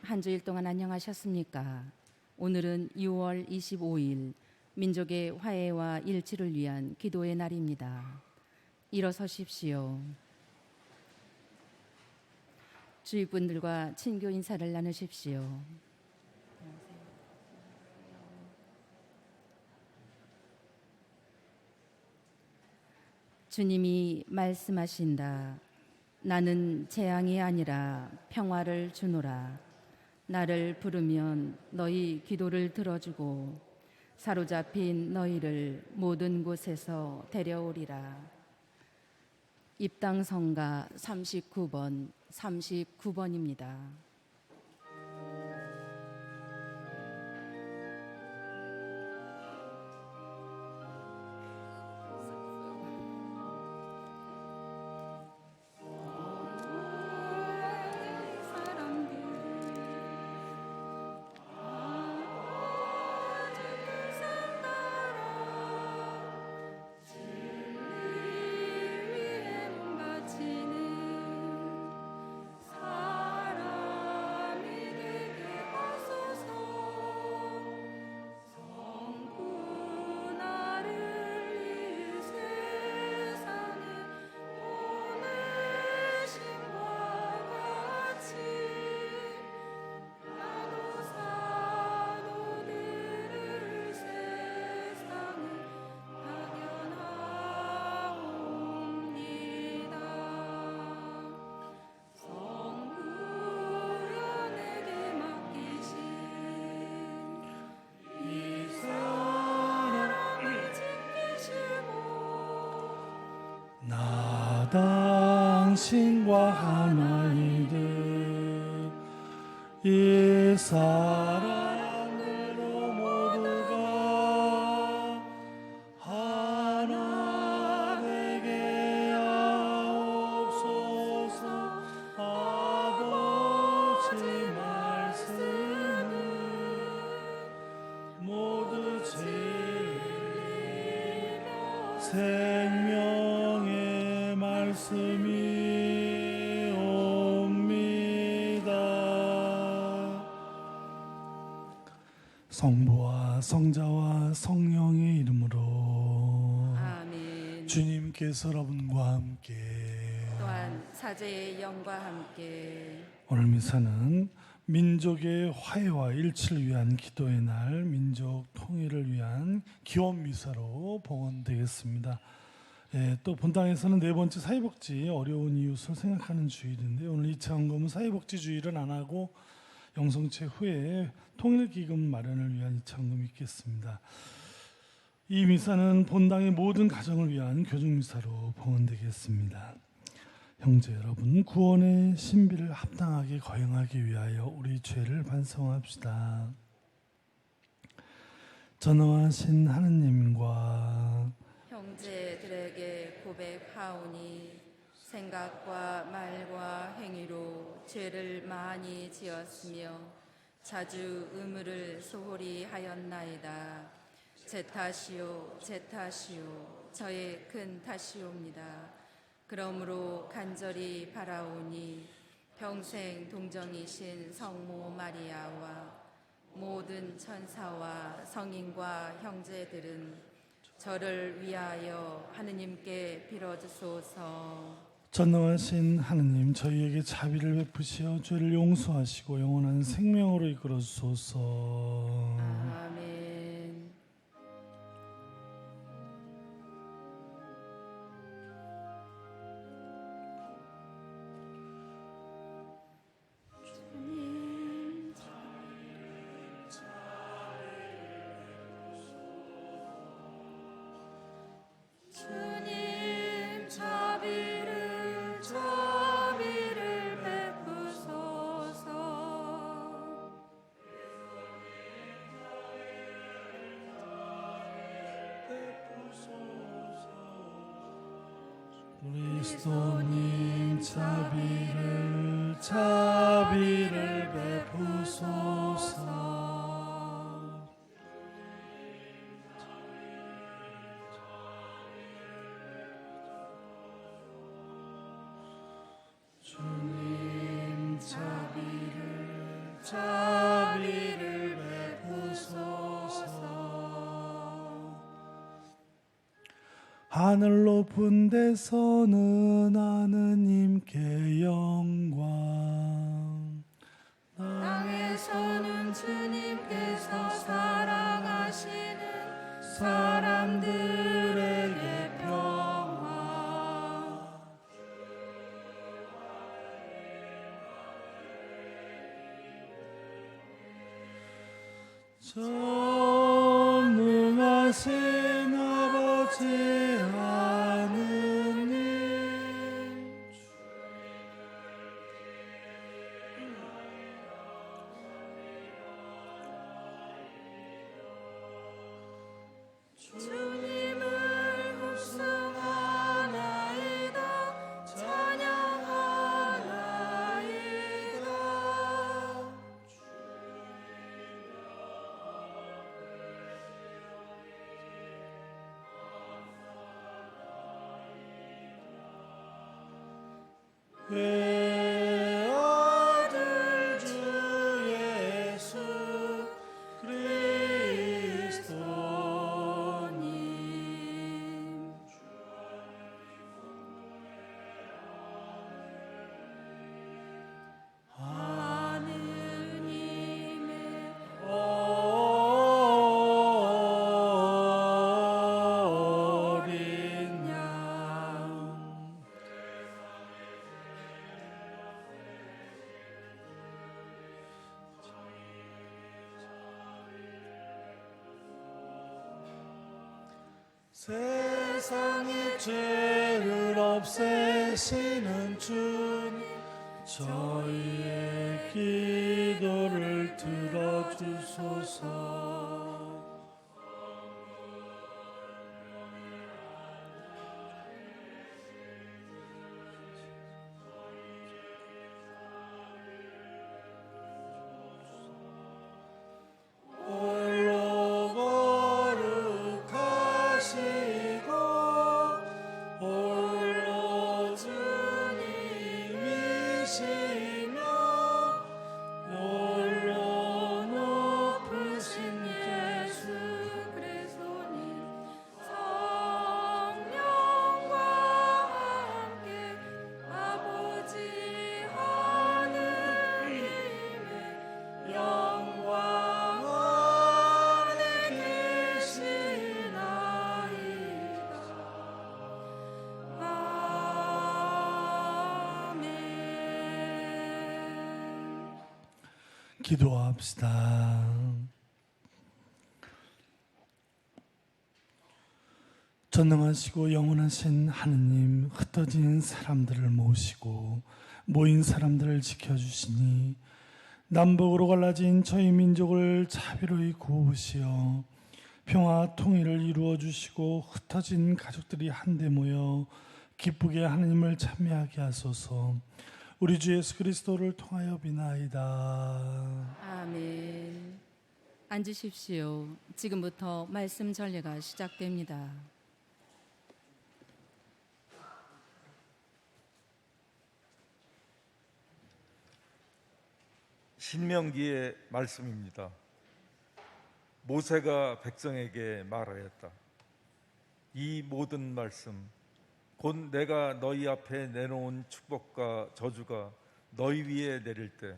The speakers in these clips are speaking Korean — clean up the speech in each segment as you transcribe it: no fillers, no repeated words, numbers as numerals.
한 주일 동안 안녕하셨습니까? 오늘은 6월 25일 민족의 화해와 일치를 위한 기도의 날입니다. 일어서십시오. 주위 분들과 친교 인사를 나누십시오. 주님이 말씀하신다. 나는 재앙이 아니라 평화를 주노라. 나를 부르면 너희 기도를 들어주고 사로잡힌 너희를 모든 곳에서 데려오리라. 입당성가 39번입니다. 나 당신과 하나이듯 이 사람들로 모두가 하나 되게 하옵소서. 아버지 말씀은 모두 진리며 생명의 말씀이 옵니다. 성부와 성자와 성령의 이름으로 아멘. 주님께서 여러분과 함께 또한 사제의 영과 함께 오늘 미사는 민족의 화해와 일치를 위한 기도의 날, 민족 통일을 위한 기원 미사로 봉헌되겠습니다. 또 본당에서는 네 번째 사회복지 어려운 이웃을 생각하는 주일인데 오늘 2차 헌금은 사회복지 주일은 안 하고 영성체 후에 통일기금 마련을 위한 2차 헌금이 있겠습니다. 이 미사는 본당의 모든 가정을 위한 교중미사로 봉헌되겠습니다. 형제 여러분, 구원의 신비를 합당하게 거행하기 위하여 우리 죄를 반성합시다. 전능하신 하느님과 형제들에게 고백하오니 생각과 말과 행위로 죄를 많이 지었으며 자주 의무를 소홀히 하였나이다. 제 탓이요 제 탓이요 저의 큰 탓이옵니다. 그러므로 간절히 바라오니 평생 동정이신 성모 마리아와 모든 천사와 성인과 형제들은 저를 위하여 하느님께 빌어주소서. 전능하신 하느님, 저희에게 자비를 베푸시어 죄를 용서하시고 영원한 생명으로 이끌어 주소서. 아멘. 주님 자비를 베푸소서. 그리스도님 자비를 베푸소서. 주님 자비를 자비를 베푸소서. 하늘 높은 데서는 하느님께 영광, 땅에서는 주님께서 사랑하시는 사람들에게 평화. 전능하신 아버지 하느님, 주님을 흡승하나이다. 찬양하나이다. 외아들 주 예수 그리스도님, 하느님의 어린 양, 세상의 죄를 없애시는 주님, 저희의 기도를 들어주소서. 홀로 거룩하시고 홀로 주님이시며 홀로 높으신 예수 그리스도님, 성령과 함께 아버지 하느님의 영광 안에 계시나이다. 아멘. 기도합시다. 전능하시고 영원하신 하느님, 흩어진 사람들을 모시고 모인 사람들을 지켜주시니 남북으로 갈라진 저희 민족을 자비로이 구호시어 평화 통일을 이루어 주시고 흩어진 가족들이 한데 모여 기쁘게 하느님을 찬미하게 하소서. 우리 주 예수 그리스도를 통하여 비나이다. 아멘. 앉으십시오. 지금부터 말씀 전례가 시작됩니다. 신명기의 말씀입니다. 모세가 백성에게 말하였다. 이 모든 말씀 곧 내가 너희 앞에 내놓은 축복과 저주가 너희 위에 내릴 때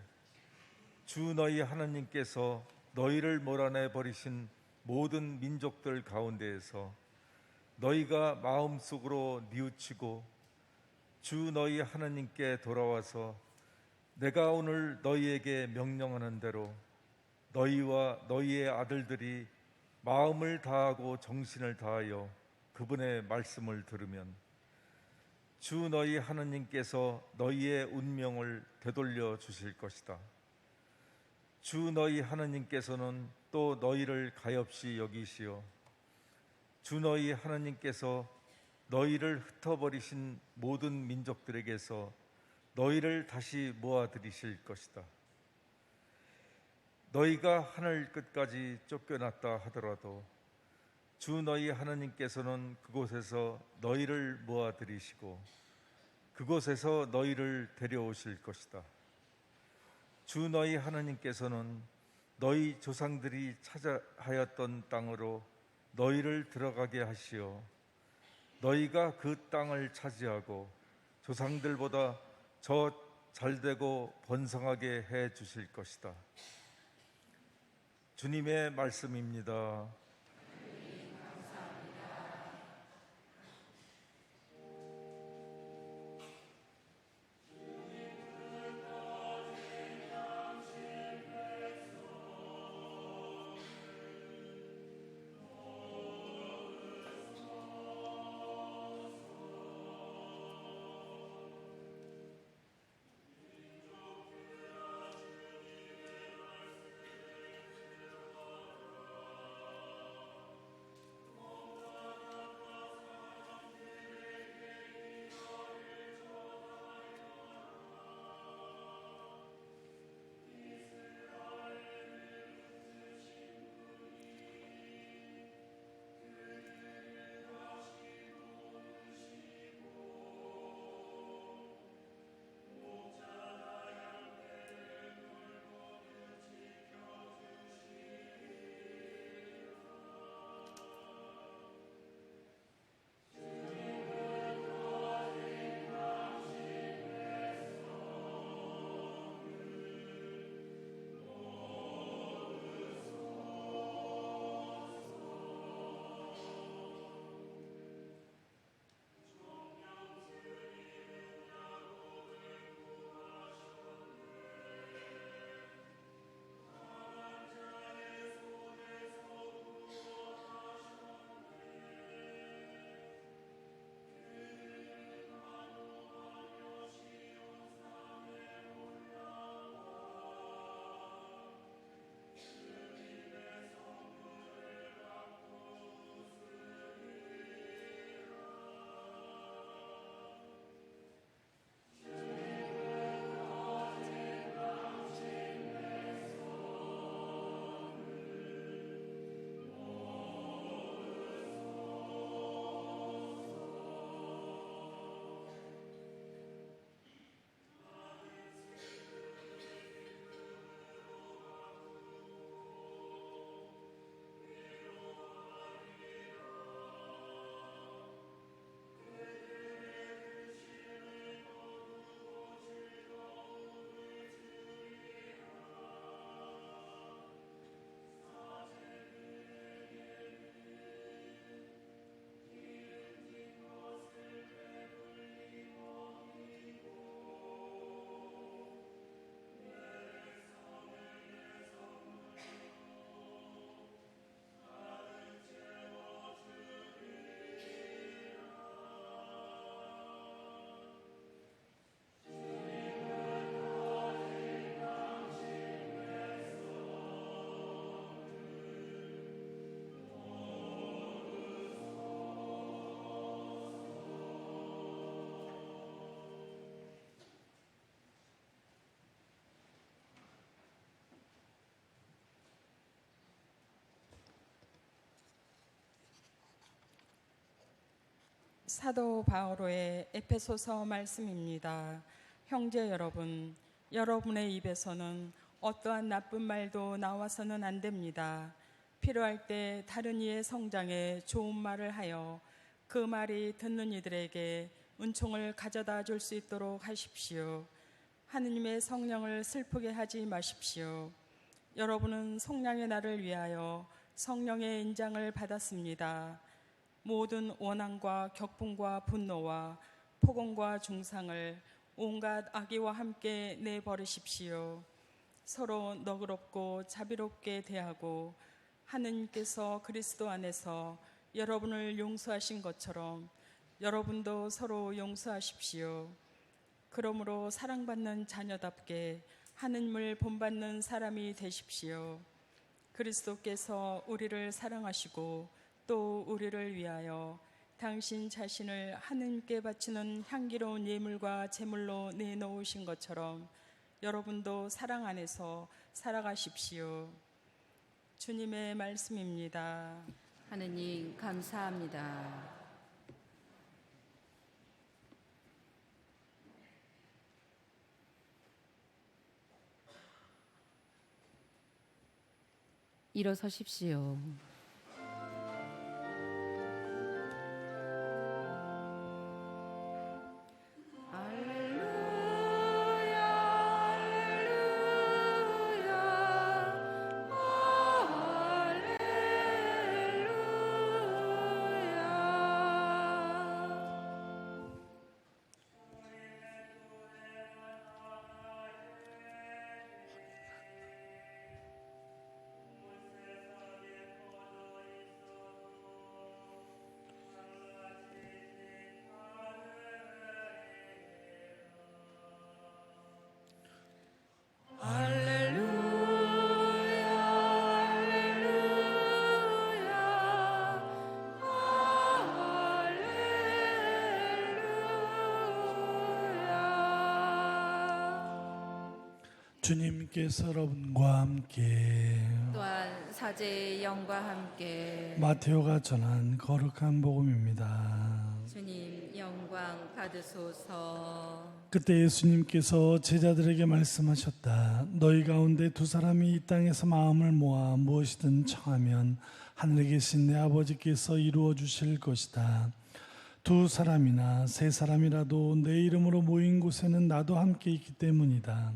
주 너희 하나님께서 너희를 몰아내 버리신 모든 민족들 가운데에서 너희가 마음속으로 뉘우치고 주 너희 하나님께 돌아와서 내가 오늘 너희에게 명령하는 대로 너희와 너희의 아들들이 마음을 다하고 정신을 다하여 그분의 말씀을 들으면 주 너희 하나님께서 너희의 운명을 되돌려 주실 것이다. 주 너희 하나님께서는 또 너희를 가엾이 여기시어 주 너희 하나님께서 너희를 흩어버리신 모든 민족들에게서 너희를 다시 모아들이실 것이다. 너희가 하늘 끝까지 쫓겨났다 하더라도 주 너희 하나님께서는 그곳에서 너희를 모아들이시고 그곳에서 너희를 데려오실 것이다. 주 너희 하나님께서는 너희 조상들이 차지하였던 땅으로 너희를 들어가게 하시어 너희가 그 땅을 차지하고 조상들보다 더 잘되고 번성하게 해 주실 것이다. 주님의 말씀입니다. 사도 바오로의 에페소서 말씀입니다. 형제 여러분, 여러분의 입에서는 어떠한 나쁜 말도 나와서는 안 됩니다. 필요할 때 다른 이의 성장에 좋은 말을 하여 그 말이 듣는 이들에게 은총을 가져다 줄 수 있도록 하십시오. 하느님의 성령을 슬프게 하지 마십시오. 여러분은 속량의 날을 위하여 성령의 인장을 받았습니다. 모든 원한과 격분과 분노와 폭언과 중상을 온갖 악의와 함께 내버리십시오. 서로 너그럽고 자비롭게 대하고 하느님께서 그리스도 안에서 여러분을 용서하신 것처럼 여러분도 서로 용서하십시오. 그러므로 사랑받는 자녀답게 하느님을 본받는 사람이 되십시오. 그리스도께서 우리를 사랑하시고 또 우리를 위하여 당신 자신을 하느님께 바치는 향기로운 예물과 제물로 내놓으신 것처럼 여러분도 사랑 안에서 살아가십시오. 주님의 말씀입니다. 하느님 감사합니다. 일어서십시오. 주님께서 여러분과 함께 또한 사제의 영과 함께 마테오가 전한 거룩한 복음입니다. 주님 영광 받으소서. 그때 예수님께서 제자들에게 말씀하셨다. 너희 가운데 두 사람이 이 땅에서 마음을 모아 무엇이든 청하면 하늘에 계신 내 아버지께서 이루어 주실 것이다. 두 사람이나 세 사람이라도 내 이름으로 모인 곳에는 나도 함께 있기 때문이다.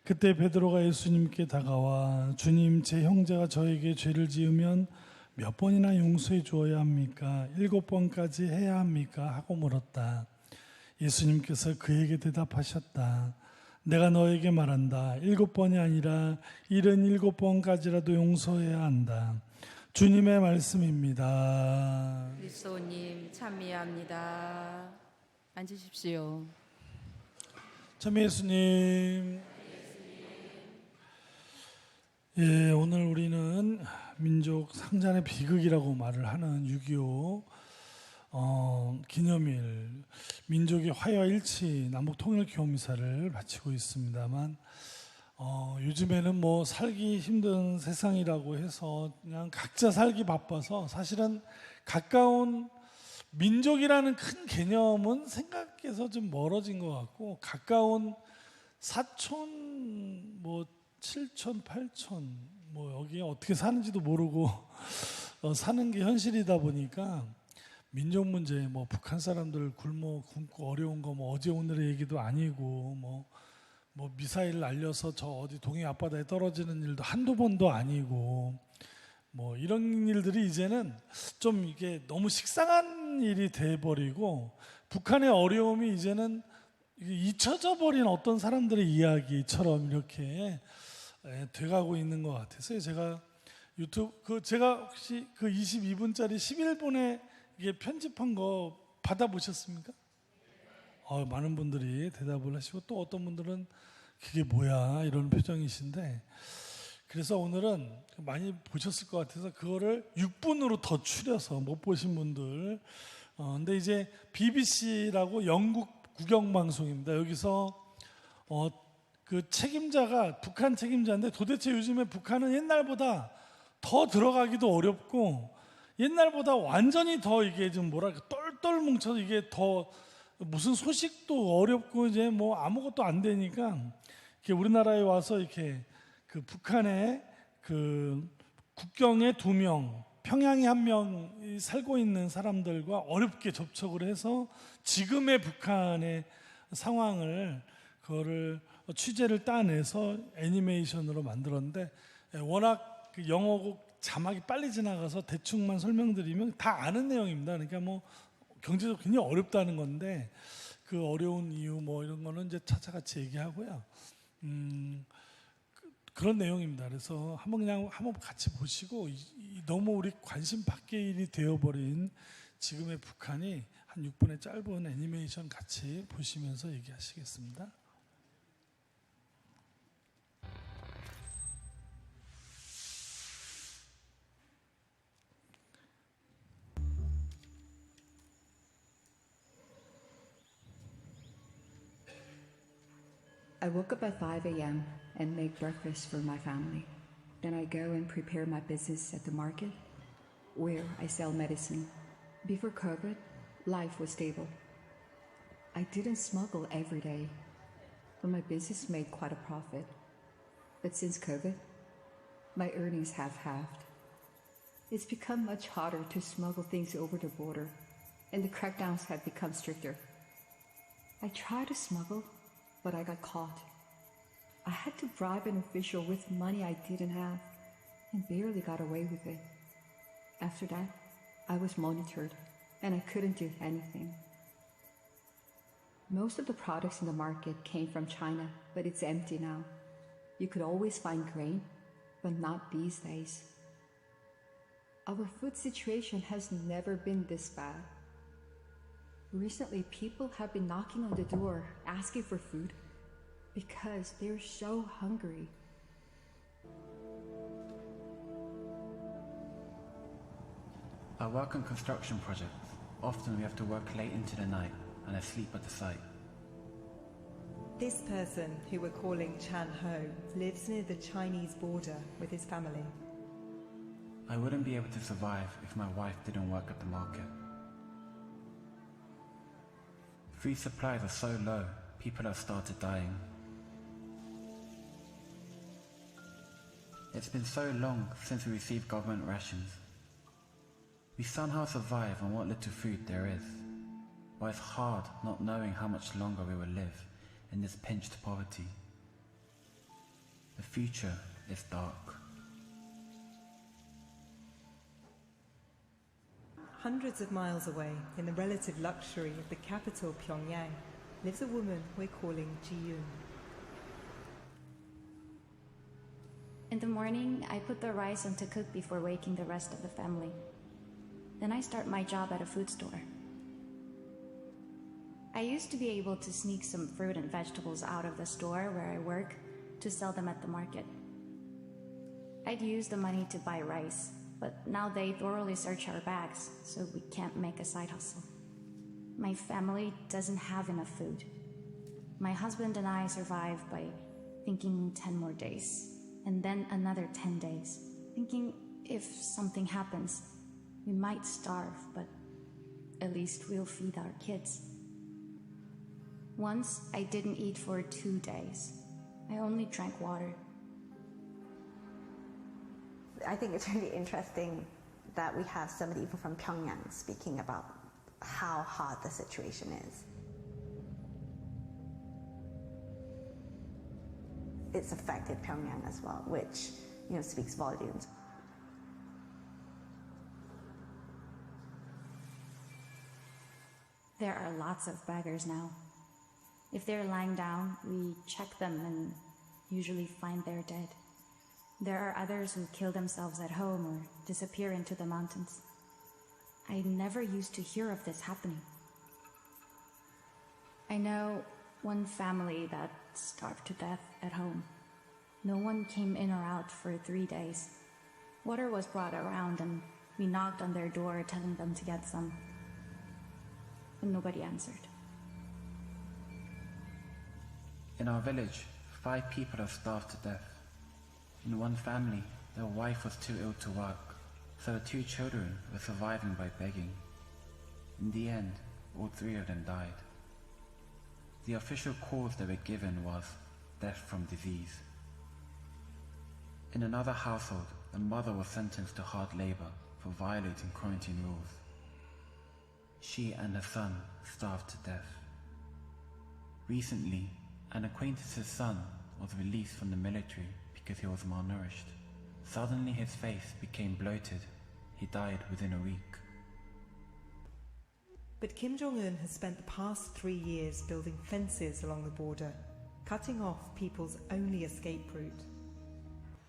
그때 베드로가 예수님께 다가와 주님, 제 형제가 저에게 죄를 지으면 몇 번이나 용서해 주어야 합니까? 7번까지 해야 합니까? 하고 물었다. 예수님께서 그에게 대답하셨다. 내가 너에게 말한다. 7번이 아니라 77번까지라도 용서해야 한다. 주님의 말씀입니다. 그리스도님 찬미합니다. 앉으십시오. 참 예수님. 예, 오늘 우리는 민족 상잔의 비극이라고 말을 하는 6.25 기념일 민족의 화해와 일치 남북 통일 기념미사를 바치고 있습니다만 요즘에는 뭐 살기 힘든 세상이라고 해서 그냥 각자 살기 바빠서 사실은 가까운 민족이라는 큰 개념은 생각해서 좀 멀어진 것 같고 가까운 사촌 뭐 7촌, 8촌 뭐 여기에 어떻게 사는지도 모르고 사는 게 현실이다 보니까 민족 문제 뭐 북한 사람들 굶고 어려운 거 뭐 어제 오늘의 얘기도 아니고 뭐 미사일 날려서 저 어디 동해 앞바다에 떨어지는 일도 한두 번도 아니고 뭐 이런 일들이 이제는 좀 이게 너무 식상한 일이 돼버리고 북한의 어려움이 이제는 잊혀져 버린 어떤 사람들의 이야기처럼 이렇게 돼가고 있는 것 같아서요. 제가 유튜브 제가 혹시 그 22분짜리 11분에 이게 편집한 거 받아보셨습니까? 많은 분들이 대답을 하시고 또 어떤 분들은 그게 뭐야 이런 표정이신데 그래서 오늘은 많이 보셨을 것 같아서 그거를 6분으로 더 추려서 못 보신 분들 근데 이제 BBC라고 영국 국영방송입니다. 여기서 그 책임자가 북한 책임자인데 도대체 요즘에 북한은 옛날보다 더 들어가기도 어렵고 옛날보다 완전히 더 이게 좀 뭐랄까 똘똘 뭉쳐서 이게 더 무슨 소식도 어렵고 이제 뭐 아무것도 안 되니까 이렇게 우리나라에 와서 이렇게 그 북한의 그 국경에 2명, 평양에 1명 살고 있는 사람들과 어렵게 접촉을 해서 지금의 북한의 상황을 그거를 취재를 따내서 애니메이션으로 만들었는데 워낙 그 영어고 자막이 빨리 지나가서 대충만 설명드리면 다 아는 내용입니다. 그러니까 뭐 경제적으로 굉장히 어렵다는 건데 그 어려운 이유 뭐 이런 거는 이제 차차같이 얘기하고요. 그런 내용입니다. 그래서 한번 같이 보시고 너무 우리 관심 밖의 일이 되어버린 지금의 북한이 한 6분의 짧은 애니메이션 같이 보시면서 얘기하시겠습니다. I woke up at 5 a.m. and make breakfast for my family. Then I go and prepare my business at the market, where I sell medicine. Before COVID, life was stable. I didn't smuggle every day, but my business made quite a profit. But since COVID, my earnings have halved. It's become much harder to smuggle things over the border, and the crackdowns have become stricter. I tried to smuggle, but I got caught. I had to bribe an official with money I didn't have, and barely got away with it. After that, I was monitored, and I couldn't do anything. Most of the products in the market came from China, but it's empty now. You could always find grain, but not these days. Our food situation has never been this bad. Recently, people have been knocking on the door asking for food because they're so hungry. I work on construction projects. Often we have to work late into the night and I sleep at the site. This person, who we're calling Chan Ho, lives near the Chinese border with his family. I wouldn't be able to survive if my wife didn't work at the market. Food supplies are so low, people have started dying. It's been so long since we received government rations. We somehow survive on what little food there is, but it's hard not knowing how much longer we will live in this pinched poverty. The future is dark. Hundreds of miles away, in the relative luxury of the capital Pyongyang, lives a woman we're calling Ji-yoon. In the morning, I put the rice on to cook before waking the rest of the family. Then I start my job at a food store. I used to be able to sneak some fruit and vegetables out of the store where I work to sell them at the market. I'd use the money to buy rice, but now they thoroughly search our bags, so we can't make a side hustle. My family doesn't have enough food. My husband and I survive by thinking 10 more days, and then another 10 days, thinking if something happens, we might starve, but at least we'll feed our kids. Once, I didn't eat for 2 days. I only drank water. I think it's really interesting that we have somebody even from Pyongyang speaking about how hard the situation is. It's affected Pyongyang as well, which, speaks volumes. There are lots of beggars now. If they're lying down, we check them and usually find they're dead. There are others who kill themselves at home or disappear into the mountains. I never used to hear of this happening. I know one family that starved to death at home. No one came in or out for 3 days. Water was brought around and we knocked on their door telling them to get some. But nobody answered. In our village, 5 people have starved to death. In one family, their wife was too ill to work, so the 2 children were surviving by begging. In the end, all 3 of them died. The official cause they were given was death from disease. In another household, the mother was sentenced to hard labor for violating quarantine rules. She and her son starved to death. Recently, an acquaintance's son was released from the military because he was malnourished. Suddenly his face became bloated. He died within a week. But Kim Jong-un has spent the past 3 years building fences along the border, cutting off people's only escape route.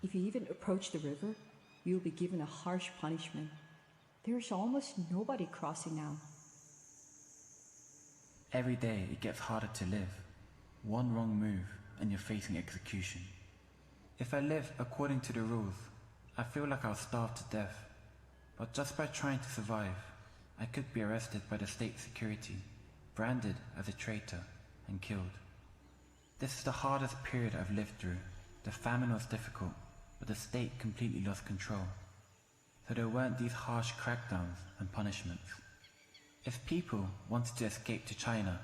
If you even approach the river, you'll be given a harsh punishment. There's almost nobody crossing now. Every day it gets harder to live. One wrong move and you're facing execution. If I live according to the rules, I feel like I'll starve to death. But just by trying to survive, I could be arrested by the state security, branded as a traitor, and killed. This is the hardest period I've lived through. The famine was difficult, but the state completely lost control. So there weren't these harsh crackdowns and punishments. If people wanted to escape to China,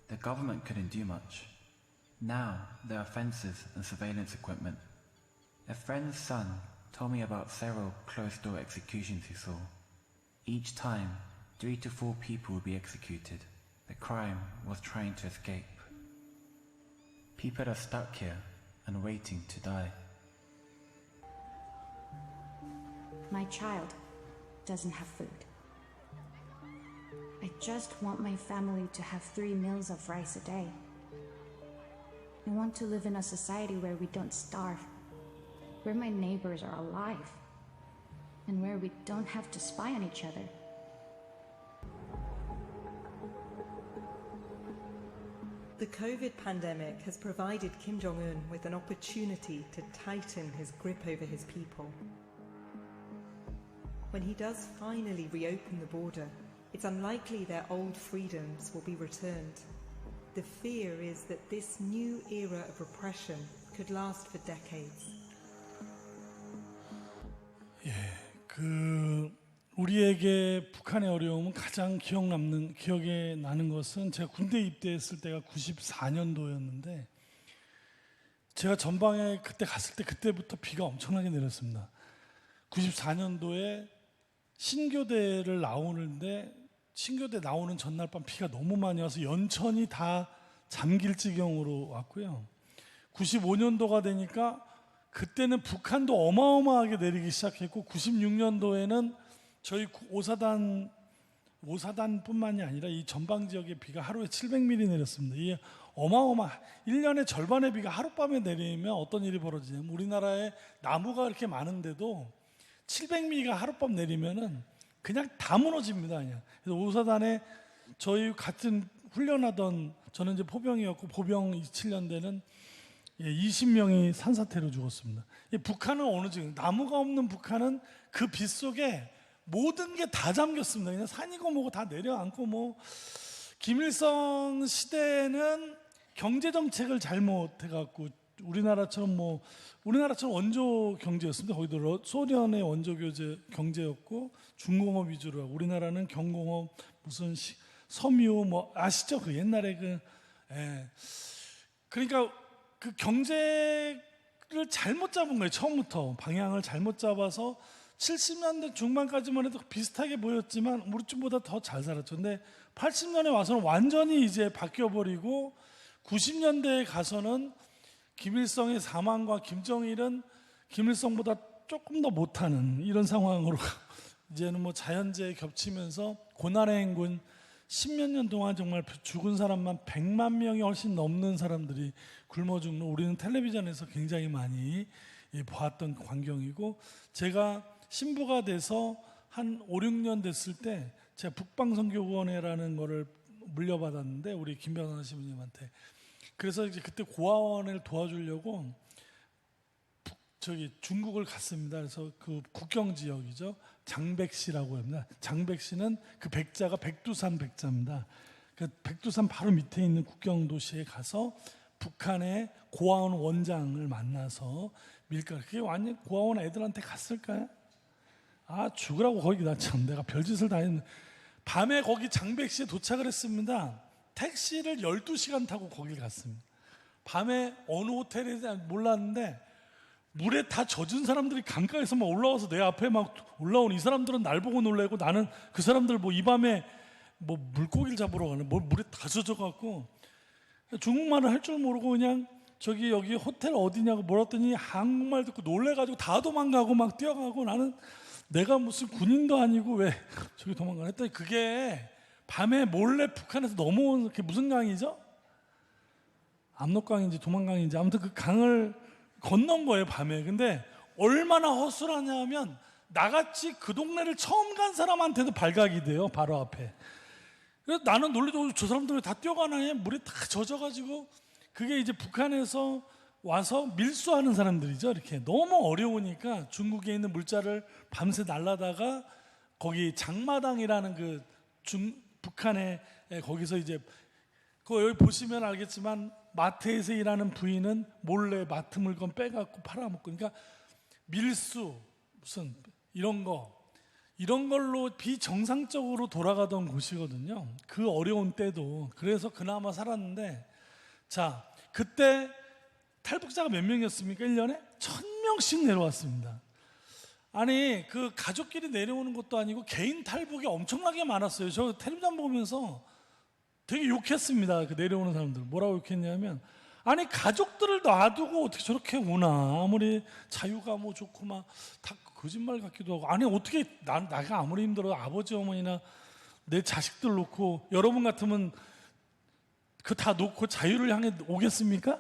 the government couldn't do much. Now there are fences and surveillance equipment. A friend's son told me about several closed-door executions he saw. Each time, 3 to 4 people would be executed. The crime was trying to escape. People are stuck here and waiting to die. My child doesn't have food. I just want my family to have 3 meals of rice a day. I want to live in a society where we don't starve, where my neighbors are alive, and where we don't have to spy on each other. The COVID pandemic has provided Kim Jong-un with an opportunity to tighten his grip over his people. When he does finally reopen the border, it's unlikely their old freedoms will be returned. The fear is that this new era of repression could last for decades. 우리에게 북한의 어려움은 가장 기억에 나는 것은 제가 군대 입대했을 때가 94년도였는데 제가 전방에 그때 갔을 때 그때부터 비가 엄청나게 내렸습니다. 94년도에 신교대를 나오는데 신교대 나오는 전날 밤 비가 너무 많이 와서 연천이 다 잠길 지경으로 왔고요. 95년도가 되니까 그때는 북한도 어마어마하게 내리기 시작했고 96년도에는 저희 오사단뿐만이 아니라 이 전방 지역에 비가 하루에 700mm 내렸습니다. 이게 1년의 절반의 비가 하룻밤에 내리면 어떤 일이 벌어지냐면 우리나라에 나무가 이렇게 많은데도 700mm가 하룻밤 내리면은 그냥 다 무너집니다. 그냥. 그래서 오사단에 저희 같은 훈련하던 저는 이제 포병이었고 포병 27년대는 20명이 산사태로 죽었습니다. 북한은 어느 지금 나무가 없는 북한은 그 빛 속에 모든 게 다 잠겼습니다. 그냥 산이고 뭐고 다 내려앉고 뭐 김일성 시대는 경제 정책을 잘못해갖고 우리나라처럼 원조 경제였습니다. 거기도 소련의 원조 경제였고 중공업 위주로 하고 우리나라는 경공업 무슨 섬유 뭐 아시죠? 그 옛날에 그러니까 그 경제를 잘못 잡은 거예요. 처음부터 방향을 잘못 잡아서 70년대 중반까지만 해도 비슷하게 보였지만 우리 쪽보다 더 잘 살았죠. 근데 80년에 와서는 완전히 이제 바뀌어버리고 90년대에 가서는 김일성의 사망과 김정일은 김일성보다 조금 더 못하는 이런 상황으로 이제는 뭐 자연재해 겹치면서 고난의 행군 10몇 년 동안 정말 죽은 사람만 100만 명이 훨씬 넘는 사람들이 굶어 죽는 우리는 텔레비전에서 굉장히 많이 보았던 광경이고 제가 신부가 돼서 한 5, 6년 됐을 때 제가 북방선교원회라는 거를 물려받았는데 우리 김병환 신부님한테 그래서 이제 그때 고아원을 도와주려고 중국을 갔습니다. 그래서 그 국경 지역이죠. 장백시라고 합니다. 장백시는 그 백자가 백두산 백자입니다. 그 백두산 바로 밑에 있는 국경 도시에 가서 북한의 고아원 원장을 만나서 밀가루 그게 완전 고아원 애들한테 갔을까요? 아 죽으라고 거기 나 참 내가 별짓을 다 했는데 밤에 거기 장백시에 도착을 했습니다. 택시를 12시간 타고 거길 갔습니다. 밤에 어느 호텔에 몰랐는데 물에 다 젖은 사람들이 강가에서 막 올라와서 내 앞에 막 올라온 이 사람들은 날 보고 놀래고 나는 그 사람들 뭐 이 밤에 뭐 물고기를 잡으러 가는 뭐 물에 다 젖어갖고 중국말을 할 줄 모르고 그냥 여기 호텔 어디냐고 물었더니 한국말 듣고 놀래가지고 다 도망가고 막 뛰어가고 나는 내가 무슨 군인도 아니고 왜 저기 도망가나 했더니 그게 밤에 몰래 북한에서 넘어온 그게 무슨 강이죠? 압록강인지 도만강인지 아무튼 그 강을 건넌 거예요 밤에. 근데 얼마나 허술하냐면 나같이 그 동네를 처음 간 사람한테도 발각이 돼요 바로 앞에. 그래서 나는 놀래도 저 사람들 왜 다 뛰어가나 물에 다 젖어가지고 그게 이제 북한에서 와서 밀수하는 사람들이죠. 이렇게 너무 어려우니까 중국에 있는 물자를 밤새 날라다가 거기 장마당이라는 그 북한에 거기서 이제 여기 보시면 알겠지만 마트에서 일하는 부인은 몰래 마트 물건 빼갖고 팔아먹고 그러니까 밀수 무슨 이런 걸로 비정상적으로 돌아가던 곳이거든요. 그 어려운 때도 그래서 그나마 살았는데 자 그때 탈북자가 몇 명이었습니까? 1년에 1000명씩 내려왔습니다. 아니 그 가족끼리 내려오는 것도 아니고 개인 탈북이 엄청나게 많았어요. 저 텔레비전 보면서 되게 욕했습니다. 그 내려오는 사람들 뭐라고 욕했냐면, 아니 가족들을 놔두고 어떻게 저렇게 오나, 아무리 자유가 뭐 좋고 막 다 거짓말 같기도 하고, 아니 어떻게 나가 아무리 힘들어도 아버지 어머니나 내 자식들 놓고, 여러분 같으면 그 다 놓고 자유를 향해 오겠습니까?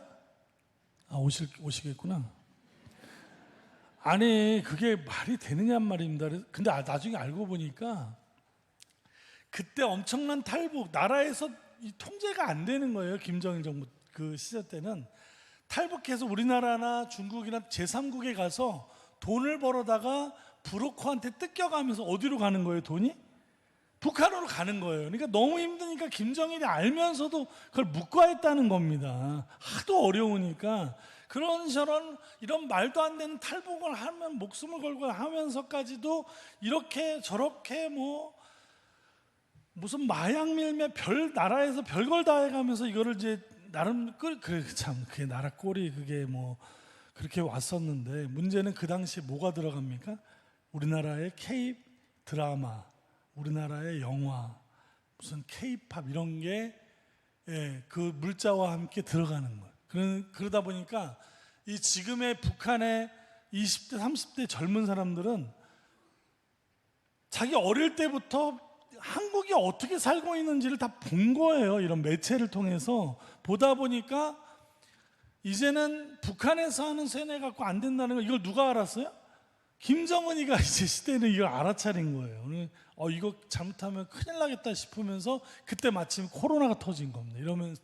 아 오시겠구나. 아니 그게 말이 되느냐 말입니다. 근데 나중에 알고 보니까 그때 엄청난 탈북, 나라에서 이 통제가 안 되는 거예요. 김정일 정부 그 시절 때는 탈북해서 우리나라나 중국이나 제3국에 가서 돈을 벌어다가 브로커한테 뜯겨가면서 어디로 가는 거예요? 돈이? 북한으로 가는 거예요. 그러니까 너무 힘드니까 김정일이 알면서도 그걸 묵과했다는 겁니다. 하도 어려우니까. 그런 저런 이런 말도 안 되는 탈북을 하면 목숨을 걸고 하면서까지도 이렇게 저렇게 뭐 무슨 마약 밀매 별 나라에서 별걸 다 해가면서 이거를 이제 나름 그래 참 그게 나라 꼴이 그게 뭐 그렇게 왔었는데, 문제는 그 당시에 뭐가 들어갑니까? 우리나라의 K 드라마, 우리나라의 영화, 무슨 K-팝 이런 게 그 물자와 함께 들어가는 거예요. 그러다 보니까 이 지금의 북한의 20대, 30대 젊은 사람들은 자기 어릴 때부터 한국이 어떻게 살고 있는지를 다 본 거예요. 이런 매체를 통해서 보다 보니까 이제는 북한에서 하는 세뇌 갖고 안 된다는 걸 이걸 누가 알았어요? 김정은이가 이제 시대는 이걸 알아차린 거예요. 이거 잘못하면 큰일 나겠다 싶으면서 그때 마침 코로나가 터진 겁니다. 이러면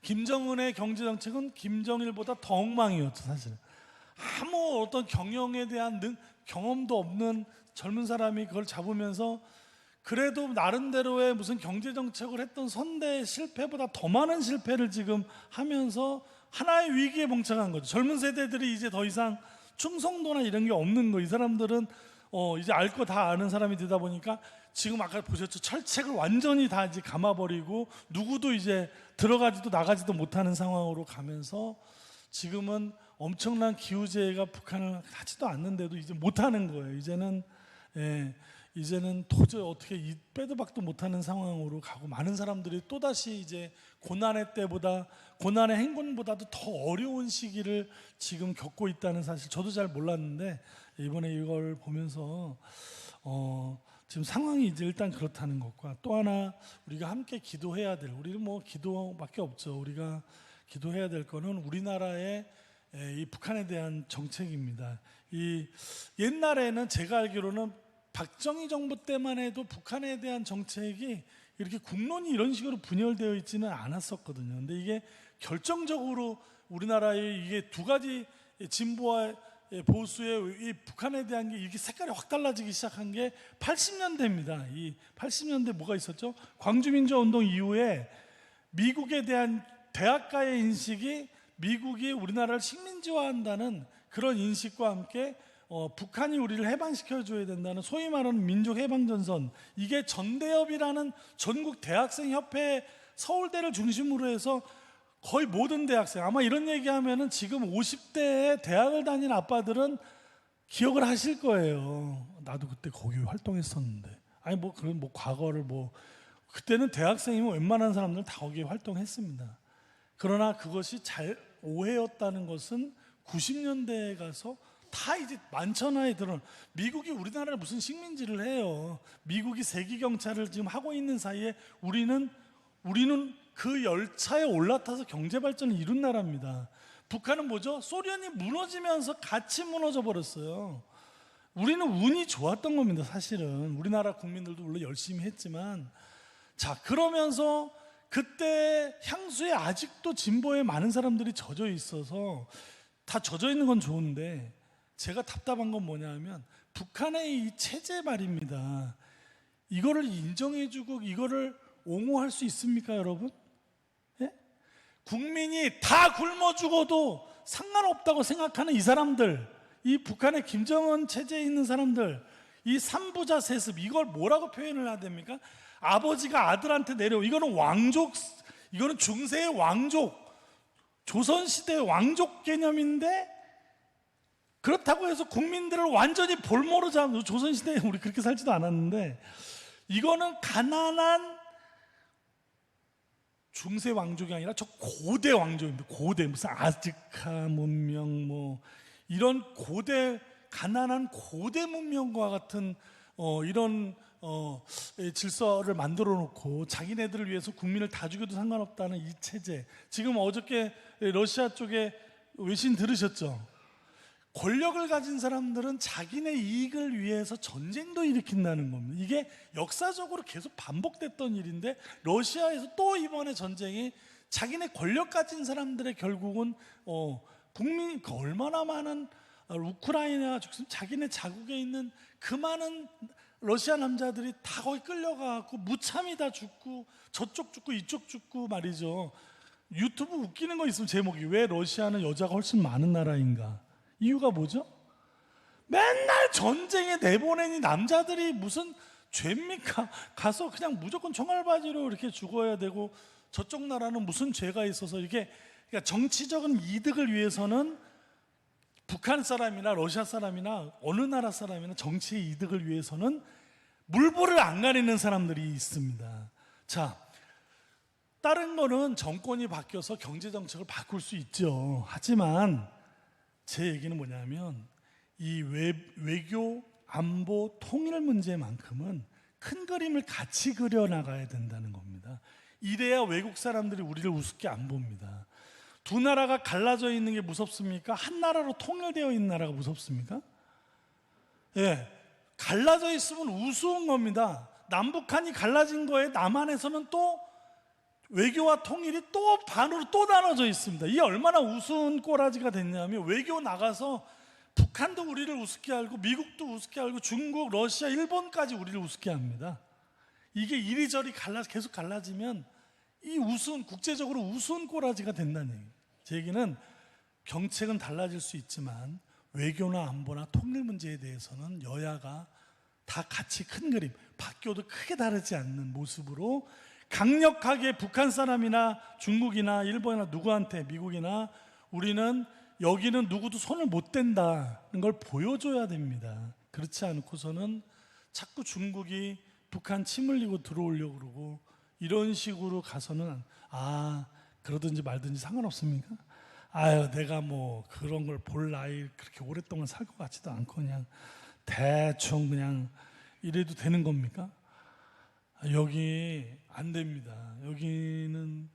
김정은의 경제정책은 김정일보다 더 엉망이었죠. 사실은 아무 어떤 경영에 대한 경험도 없는 젊은 사람이 그걸 잡으면서 그래도 나름대로의 무슨 경제정책을 했던 선대의 실패보다 더 많은 실패를 지금 하면서 하나의 위기에 봉착한 거죠. 젊은 세대들이 이제 더 이상 충성도나 이런 게 없는 거. 이 사람들은 이제 알 거 다 아는 사람이 되다 보니까 지금 아까 보셨죠? 철책을 완전히 다 이제 감아버리고 누구도 이제 들어가지도 나가지도 못하는 상황으로 가면서 지금은 엄청난 기후재해가 북한을 하지도 않는데도 이제 못하는 거예요. 이제는 도저히 어떻게 빼도 박도 못하는 상황으로 가고, 많은 사람들이 또다시 이제 고난의 때보다, 고난의 행군보다도 더 어려운 시기를 지금 겪고 있다는 사실 저도 잘 몰랐는데 이번에 이걸 보면서 지금 상황이 이제 일단 그렇다는 것과, 또 하나 우리가 함께 기도해야 될, 우리는 뭐 기도밖에 없죠. 우리가 기도해야 될 거는 우리나라의 이 북한에 대한 정책입니다. 이 옛날에는 제가 알기로는 박정희 정부 때만 해도 북한에 대한 정책이 이렇게 국론이 이런 식으로 분열되어 있지는 않았었거든요. 근데 이게 결정적으로 우리나라의 이게 두 가지 진보와 보수의 이 북한에 대한 게 이렇게 색깔이 확 달라지기 시작한 게 80년대입니다. 이 80년대 뭐가 있었죠? 광주민주화운동 이후에 미국에 대한 대학가의 인식이, 미국이 우리나라를 식민지화한다는 그런 인식과 함께 북한이 우리를 해방시켜줘야 된다는 소위 말하는 민족해방전선, 이게 전대협이라는 전국 대학생협회 서울대를 중심으로 해서 거의 모든 대학생, 아마 이런 얘기하면은 지금 50대에 대학을 다니는 아빠들은 기억을 하실 거예요. 나도 그때 거기 활동했었는데, 아니 뭐 그런 뭐 과거를 뭐 그때는 대학생이면 웬만한 사람들은 다 거기에 활동했습니다. 그러나 그것이 잘 오해였다는 것은 90년대에 가서 다 이제 만천하에 드러나, 미국이 우리나라를 무슨 식민지를 해요. 미국이 세계 경찰을 지금 하고 있는 사이에 우리는 그 열차에 올라타서 경제 발전을 이룬 나라입니다. 북한은 뭐죠? 소련이 무너지면서 같이 무너져 버렸어요. 우리는 운이 좋았던 겁니다. 사실은 우리나라 국민들도 물론 열심히 했지만, 자 그러면서 그때 향수에 아직도 진보에 많은 사람들이 젖어 있어서, 다 젖어 있는 건 좋은데 제가 답답한 건 뭐냐면 북한의 이 체제 말입니다. 이거를 인정해주고 이거를 옹호할 수 있습니까, 여러분? 예? 국민이 다 굶어 죽어도 상관없다고 생각하는 이 사람들, 이 북한의 김정은 체제에 있는 사람들, 이 삼부자 세습, 이걸 뭐라고 표현을 해야 됩니까? 아버지가 아들한테 이거는 왕족, 이거는 중세의 왕족, 조선시대의 왕족 개념인데 그렇다고 해서 국민들을 완전히 볼모로 잡는, 조선시대에 우리 그렇게 살지도 않았는데, 이거는 가난한 중세 왕족이 아니라 저 고대 왕족입니다. 고대, 무슨 아즈카 문명 뭐 이런 고대, 가난한 고대 문명과 같은 이런 질서를 만들어 놓고 자기네들을 위해서 국민을 다 죽여도 상관없다는 이 체제. 지금 어저께 러시아 쪽에 외신 들으셨죠? 권력을 가진 사람들은 자기네 이익을 위해서 전쟁도 일으킨다는 겁니다. 이게 역사적으로 계속 반복됐던 일인데, 러시아에서 또 이번에 전쟁이 자기네 권력 가진 사람들의 결국은 국민이 얼마나 많은 우크라이나 자기네 자국에 있는 그 많은 러시아 남자들이 다 거기 끌려가고 무참히 다 죽고, 저쪽 죽고 이쪽 죽고 말이죠. 유튜브 웃기는 거 있으면 제목이 왜 러시아는 여자가 훨씬 많은 나라인가? 이유가 뭐죠? 맨날 전쟁에 내보내니 남자들이 무슨 죄입니까? 가서 그냥 무조건 총알바지로 이렇게 죽어야 되고, 저쪽 나라는 무슨 죄가 있어서 이렇게, 그러니까 정치적인 이득을 위해서는 북한 사람이나 러시아 사람이나 어느 나라 사람이나 정치의 이득을 위해서는 물불을 안 가리는 사람들이 있습니다. 자, 다른 거는 정권이 바뀌어서 경제 정책을 바꿀 수 있죠. 하지만 제 얘기는 뭐냐면, 이 외교, 안보, 통일 문제만큼은 큰 그림을 같이 그려나가야 된다는 겁니다. 이래야 외국 사람들이 우리를 우습게 안 봅니다. 두 나라가 갈라져 있는 게 무섭습니까? 한 나라로 통일되어 있는 나라가 무섭습니까? 예, 갈라져 있으면 우스운 겁니다. 남북한이 갈라진 거에 남한에서는 또 외교와 통일이 또 반으로 또 나눠져 있습니다. 이게 얼마나 우스운 꼬라지가 됐냐면, 외교 나가서 북한도 우리를 우습게 알고, 미국도 우습게 알고, 중국, 러시아, 일본까지 우리를 우습게 합니다. 이게 이리저리 계속 갈라지면 이 국제적으로 우스운 꼬라지가 된다는 얘기예요. 제 얘기는 정책은 달라질 수 있지만 외교나 안보나 통일 문제에 대해서는 여야가 다 같이 큰 그림, 바뀌어도 크게 다르지 않는 모습으로 강력하게 북한 사람이나 중국이나 일본이나 누구한테, 미국이나 우리는 여기는 누구도 손을 못 댄다는 걸 보여줘야 됩니다. 그렇지 않고서는 자꾸 중국이 북한 침 흘리고 들어오려고 그러고, 이런 식으로 가서는 그러든지 말든지 상관없습니까? 내가 뭐 그런 걸 볼 나이 그렇게 오랫동안 살 것 같지도 않고 그냥 대충 그냥 이래도 되는 겁니까? 여기 안 됩니다. 여기는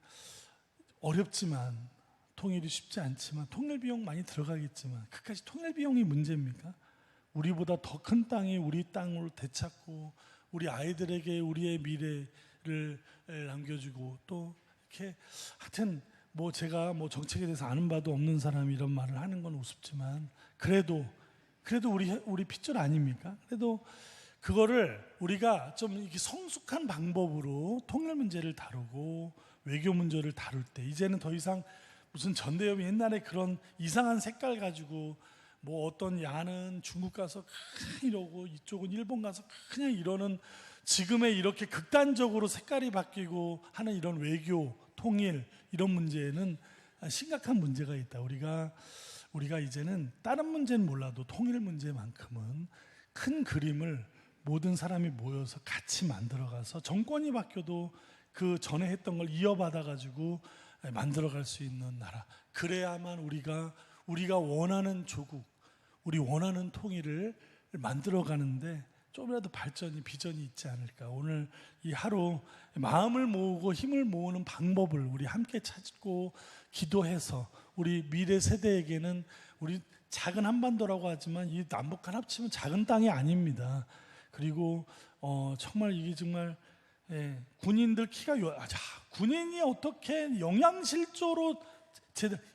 어렵지만, 통일이 쉽지 않지만, 통일 비용 많이 들어가겠지만, 그까지 통일 비용이 문제입니까? 우리보다 더 큰 땅이 우리 땅으로 되찾고, 우리 아이들에게 우리의 미래를 남겨주고, 또 이렇게 하여튼 뭐 제가 뭐 정책에 대해서 아는 바도 없는 사람이 이런 말을 하는 건 우습지만, 그래도 우리 핏줄 아닙니까? 그래도 그거를 우리가 좀 이렇게 성숙한 방법으로 통일 문제를 다루고 외교 문제를 다룰 때, 이제는 더 이상 무슨 전대협이 옛날에 그런 이상한 색깔 가지고 뭐 어떤 야는 중국 가서 이러고 이쪽은 일본 가서 그냥 이러는, 지금의 이렇게 극단적으로 색깔이 바뀌고 하는 이런 외교, 통일 이런 문제에는 심각한 문제가 있다. 우리가 이제는 다른 문제는 몰라도 통일 문제만큼은 큰 그림을 모든 사람이 모여서 같이 만들어가서, 정권이 바뀌어도 그 전에 했던 걸 이어받아가지고 만들어갈 수 있는 나라, 그래야만 우리가 원하는 조국, 우리 원하는 통일을 만들어가는데 좀이라도 비전이 있지 않을까. 오늘 이 하루 마음을 모으고 힘을 모으는 방법을 우리 함께 찾고 기도해서, 우리 미래 세대에게는, 우리 작은 한반도라고 하지만 이 남북한 합치면 작은 땅이 아닙니다. 그리고 정말 이게 정말 군인들 키가 군인이 어떻게 영양실조로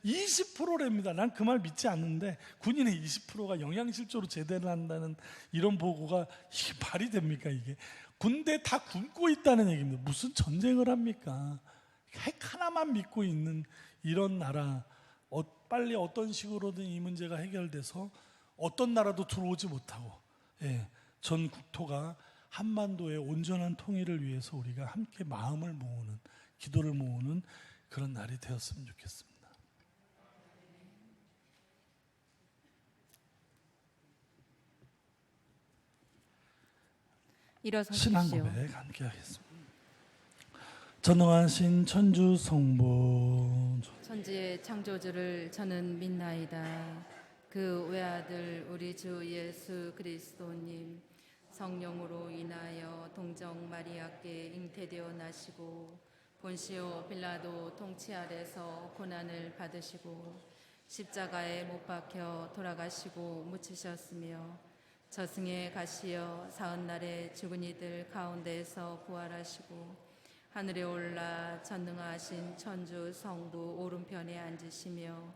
20%랍니다. 난 그 말 믿지 않는데, 군인의 20%가 영양실조로 제대를 한다는 이런 보고가 이게 말이 됩니까? 이게 군대 다 굶고 있다는 얘기입니다. 무슨 전쟁을 합니까? 핵 하나만 믿고 있는 이런 나라, 빨리 어떤 식으로든 이 문제가 해결돼서 어떤 나라도 들어오지 못하고, 전 국토가 한반도의 온전한 통일을 위해서 우리가 함께 마음을 모으는, 기도를 모으는 그런 날이 되었으면 좋겠습니다. 일어서십시오. 신앙고백 함께 하겠습니다. 전능하신 천주 성부 천지의 창조주를 저는 믿나이다. 그 외아들 우리 주 예수 그리스도님 성령으로 인하여 동정 마리아께 잉태되어 나시고 본시오 빌라도 통치 아래서 고난을 받으시고 십자가에 못 박혀 돌아가시고 묻히셨으며 저승에 가시어 사흘날에 죽은 이들 가운데에서 부활하시고 하늘에 올라 전능하신 천주 성부 오른편에 앉으시며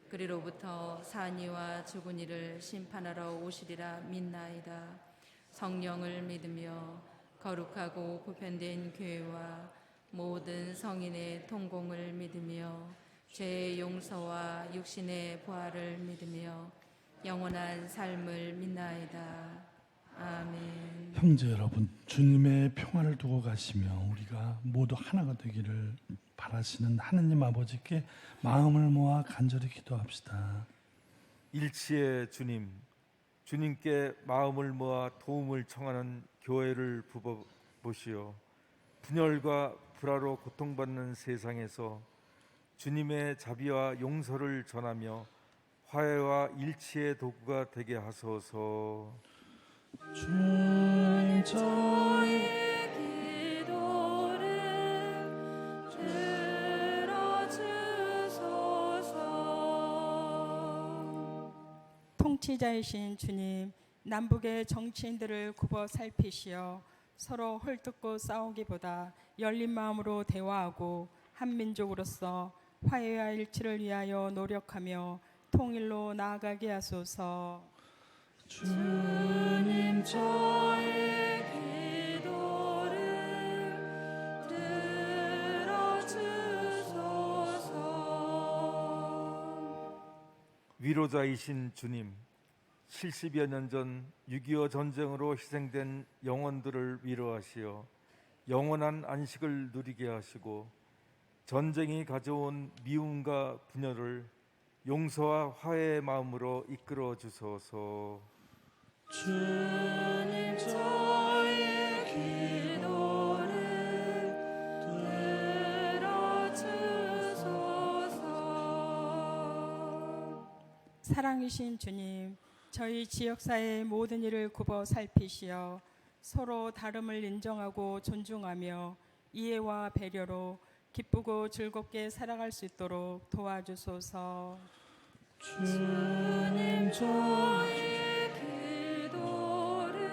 그리로부터 산이와 죽은 이를 심판하러 오시리라 믿나이다. 성령을 믿으며 거룩하고 보편된 교회와 모든 성인의 통공을 믿으며 죄의 용서와 육신의 부활을 믿으며 영원한 삶을 믿나이다. 아멘. 형제 여러분, 주님의 평화를 두고 가시며 우리가 모두 하나가 되기를 바라시는 하느님 아버지께 마음을 모아 간절히 기도합시다. 일치의 주님, 주님께 마음을 모아 도움을 청하는 교회를 부어보시오. 분열과 불화로 고통받는 세상에서 주님의 자비와 용서를 전하며 화해와 일치의 도구가 되게 하소서. 주님 저희 기도를 들어주소서. 통치자이신 주님, 남북의 정치인들을 굽어 살피시어 서로 헐뜯고 싸우기보다 열린 마음으로 대화하고 한 민족으로서 화해와 일치를 위하여 노력하며 통일로 나아가게 하소서. 주님 저희 기도를 들어주소서. 위로자이신 주님, 70여 년 전 6.25 전쟁으로 희생된 영혼들을 위로하시어 영원한 안식을 누리게 하시고 전쟁이 가져온 미움과 분열을 용서와 화해의 마음으로 이끌어 주소서. 주님 저희 기도를 들어주소서. 사랑이신 주님, 저희 지역사회의 모든 일을 굽어 살피시어 서로 다름을 인정하고 존중하며 이해와 배려로 기쁘고 즐겁게 살아갈 수 있도록 도와주소서. 주님 저희 기도를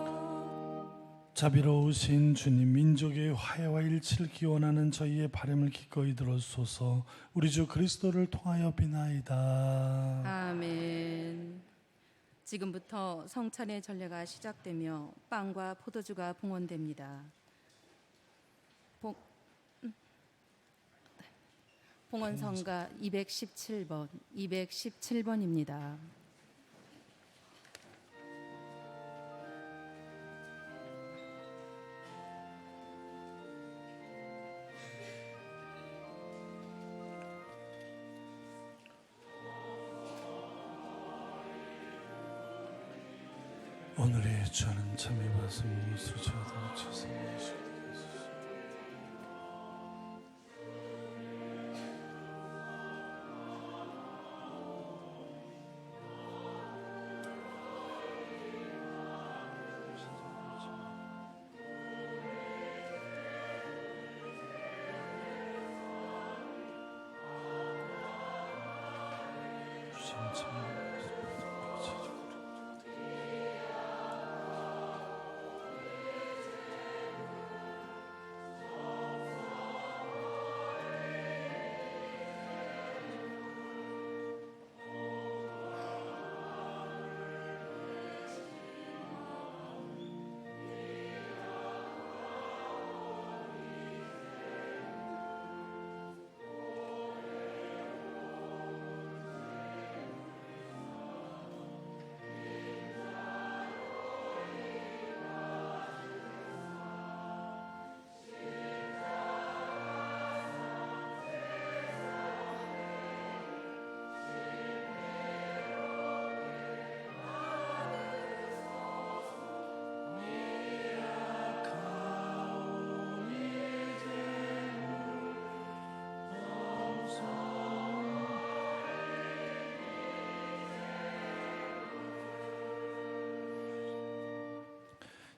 들어주소서. 자비로우신 주님, 민족의 화해와 일치를 기원하는 저희의 바람을 기꺼이 들어주소서. 우리 주 그리스도를 통하여 비나이다. 아멘. 지금부터 성찬의 전례가 시작되며 빵과 포도주가 봉헌됩니다. 봉헌성가 217번입니다. 오늘의 주는 참의 말씀을 수치하도록 주시옵소서.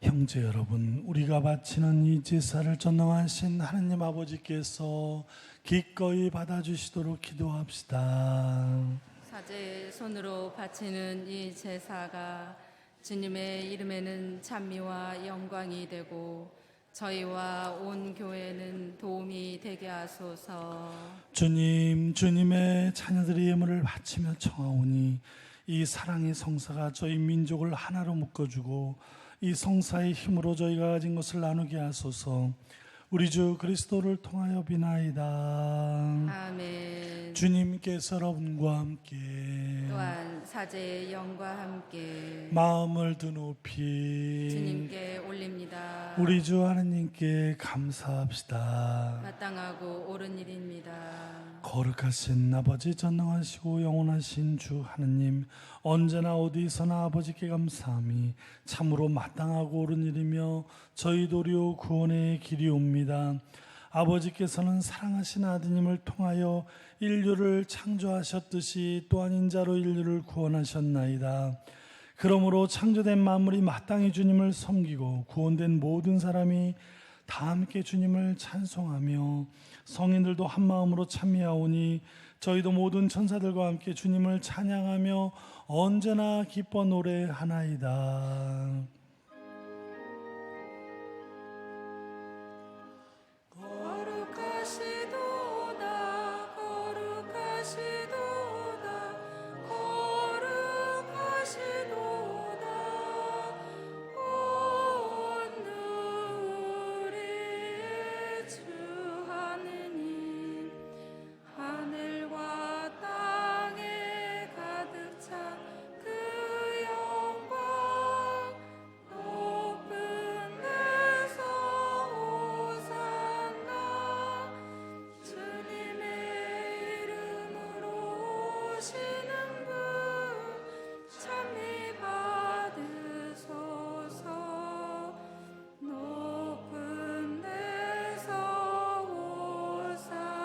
형제 여러분, 우리가 바치는 이 제사를 전능하신 하느님 아버지께서 기꺼이 받아주시도록 기도합시다. 사제의 손으로 바치는 이 제사가 주님의 이름에는 찬미와 영광이 되고 저희와 온 교회는 도움이 되게 하소서. 주님, 주님의 자녀들의 예물을 바치며 청하오니 이 사랑의 성사가 저희 민족을 하나로 묶어주고 이 성사의 힘으로 저희가 가진 것을 나누게 하소서. 우리 주 그리스도를 통하여 비나이다. 아멘. 주님께서 여러분과 함께 또한 사제의 영과 함께 마음을 드높이 주님께 올립니다. 우리 주 하느님께 감사합시다. 마땅하고 옳은 일입니다. 거룩하신 아버지, 전능하시고 영원하신 주 하느님, 언제나 어디서나 아버지께 감사함이 참으로 마땅하고 옳은 일이며 저희 도리오 구원의 길이옵니다. 아버지께서는 사랑하신 아드님을 통하여 인류를 창조하셨듯이 또한 인자로 인류를 구원하셨나이다. 그러므로 창조된 만물이 마땅히 주님을 섬기고 구원된 모든 사람이 다 함께 주님을 찬송하며 성인들도 한 마음으로 참여하오니 저희도 모든 천사들과 함께 주님을 찬양하며 언제나 기뻐 노래하나이다. 거룩하시도다 거룩하시도다 거룩하시도다 온 우리의 주 하느님 하늘과 땅에 가득 찬 그 영광 높은 데서 오산나 주님의 이름으로 오시는 분 찬미 받으소서. 높은 데서 오산나.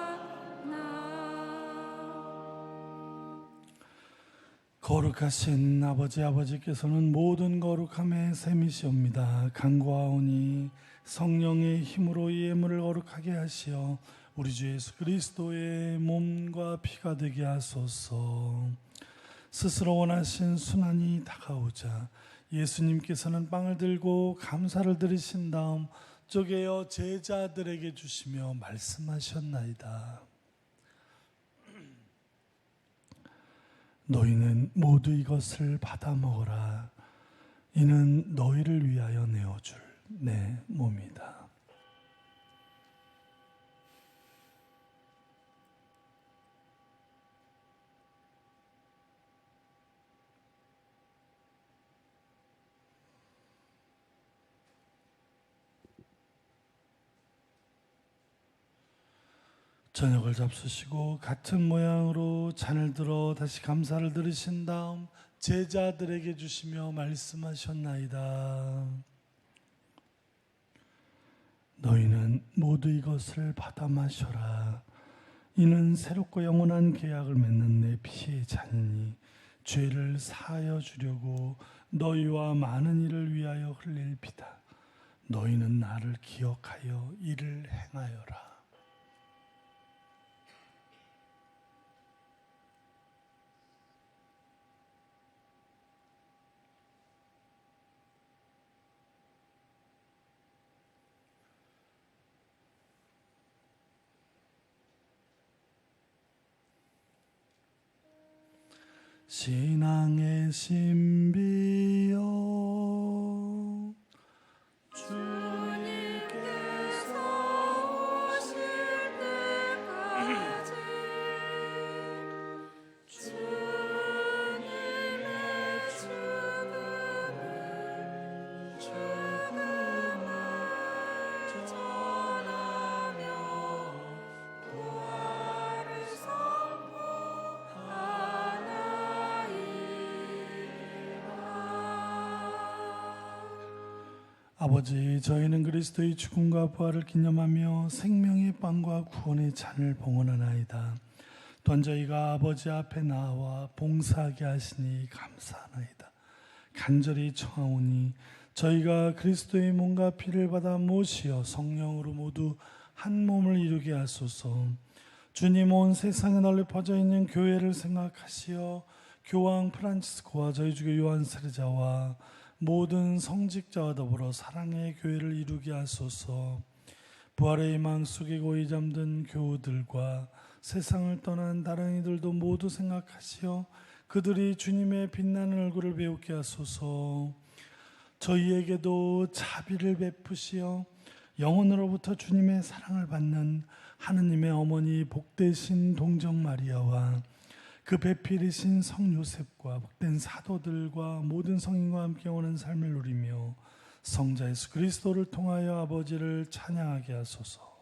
거룩하신 아버지께서는 모든 거룩함의 셈이시옵니다. 간구하오니 성령의 힘으로 이 예물을 거룩하게 하시어 우리 주 예수 그리스도의 몸과 피가 되게 하소서. 스스로 원하신 순환이 다가오자 예수님께서는 빵을 들고 감사를 드리신 다음 쪼개어 제자들에게 주시며 말씀하셨나이다. 너희는 모두 이것을 받아 먹어라. 이는 너희를 위하여 내어줄 내 몸이다. 저녁을 잡수시고 같은 모양으로 잔을 들어 다시 감사를 드리신 다음 제자들에게 주시며 말씀하셨나이다. 너희는 모두 이것을 받아 마셔라. 이는 새롭고 영원한 계약을 맺는 내 피의 잔이니 죄를 사하여 주려고 너희와 많은 이를 위하여 흘릴 피다. 너희는 나를 기억하여 이를 행하여라. 신앙의 신비여 주님께서 오실 때까지 주님의 죽음을 전하며 부활을 아버지, 저희는 그리스도의 죽음과 부활을 기념하며 생명의 빵과 구원의 잔을 봉헌하나이다. 또한 저희가 아버지 앞에 나와 봉사하게 하시니 감사하나이다. 간절히 청하오니 저희가 그리스도의 몸과 피를 받아 모시어 성령으로 모두 한 몸을 이루게 하소서. 주님, 온 세상에 널리 퍼져 있는 교회를 생각하시어 교황 프란치스코와 저희 주교 요한 세례자와 모든 성직자와 더불어 사랑의 교회를 이루게 하소서. 부활의 희망 속에 고이 잠든 교우들과 세상을 떠난 다른 이들도 모두 생각하시어 그들이 주님의 빛나는 얼굴을 배우게 하소서. 저희에게도 자비를 베푸시어 영혼으로부터 주님의 사랑을 받는 하느님의 어머니 복되신 동정 마리아와 그 배필이신 성 요셉과 복된 사도들과 모든 성인과 함께 오는 삶을 누리며 성자 예수 그리스도를 통하여 아버지를 찬양하게 하소서.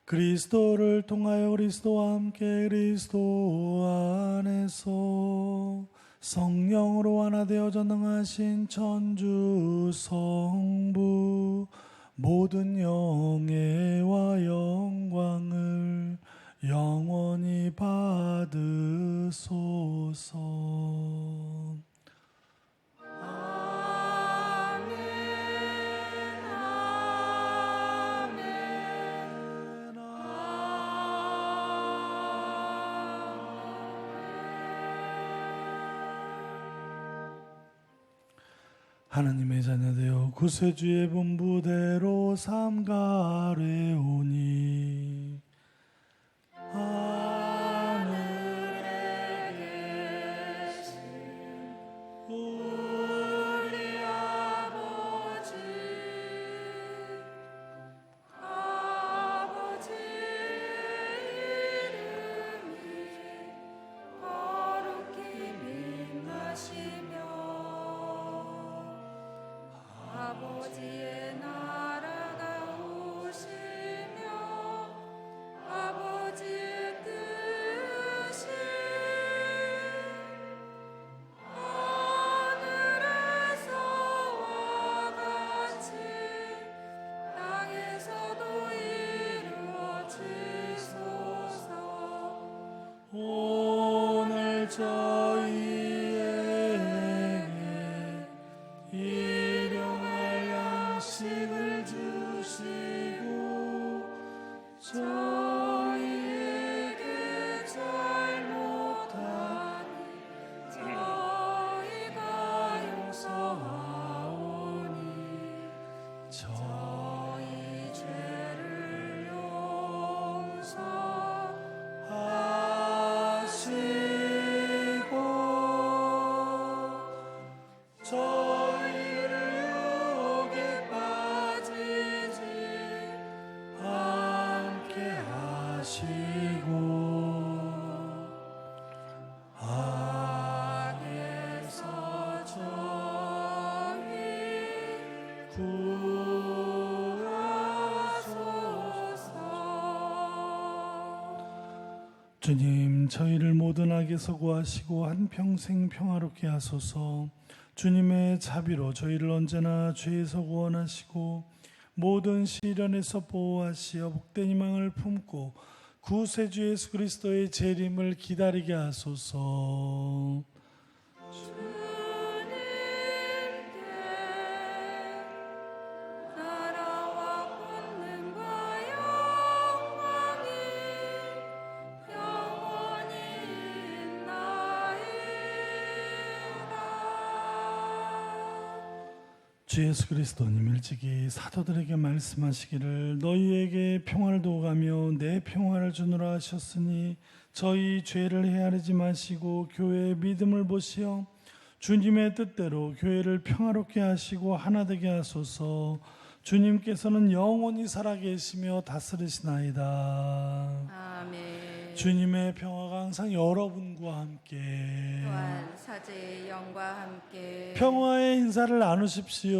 그리스도를 통하여 그리스도와 함께 그리스도 안에서 성령으로 하나 되어 전능하신 천주 성부 모든 영예와 영광을 영원히 받으소서. 하나님의 자녀되어 구세주의 분부대로 삼가래오니 하늘에 계신 우리 아버지 이름이 거룩히 빛나시며 아버지의 나라가 오시며 아버지의 뜻이 하늘에서와 같이 땅에서도 이루어지소서. 오늘 저희에게 일용할 양식을 주시고 저희에게 잘못하니 저희가 용서하오니 저희 죄를 용서하시고 저희를 유혹에 빠지지 않게 하시고 악에서 저희 구하소서. 주님, 저희를 모든 악에서 구하시고 한평생 평화롭게 하소서. 주님의 자비로 저희를 언제나 죄에서 구원하시고 모든 시련에서 보호하시어 복된 희망을 품고 구세주 예수 그리스도의 재림을 기다리게 하소서. 주님께 나라와 권능과 영광이 영원히 있나이다. 주 예수 그리스도님 일찍이 사도들에게 말씀하시기를 너희에게 평화를 두고 가며 내 평화를 주노라 하셨으니 저희 죄를 헤아리지 마시고 교회의 믿음을 보시어 주님의 뜻대로 교회를 평화롭게 하시고 하나 되게 하소서. 주님께서는 영원히 살아계시며 다스리시나이다. 아멘. 주님의 평화가 항상 여러분과 함께 또한 사제의 영과 함께 평화의 인사를 나누십시오.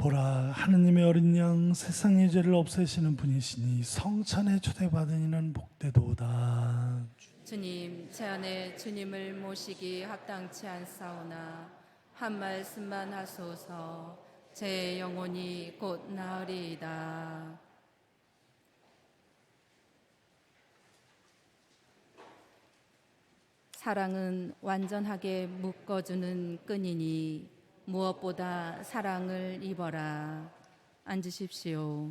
보라, 하느님의 어린 양, 세상의 죄를 없애시는 분이시니 성찬에 초대받은 이는 복되도다. 주님, 제 안에 주님을 모시기 합당치 않사오나 한 말씀만 하소서. 제 영혼이 곧 나으리이다. 사랑은 완전하게 묶어주는 끈이니 무엇보다 사랑을 입어라. 앉으십시오.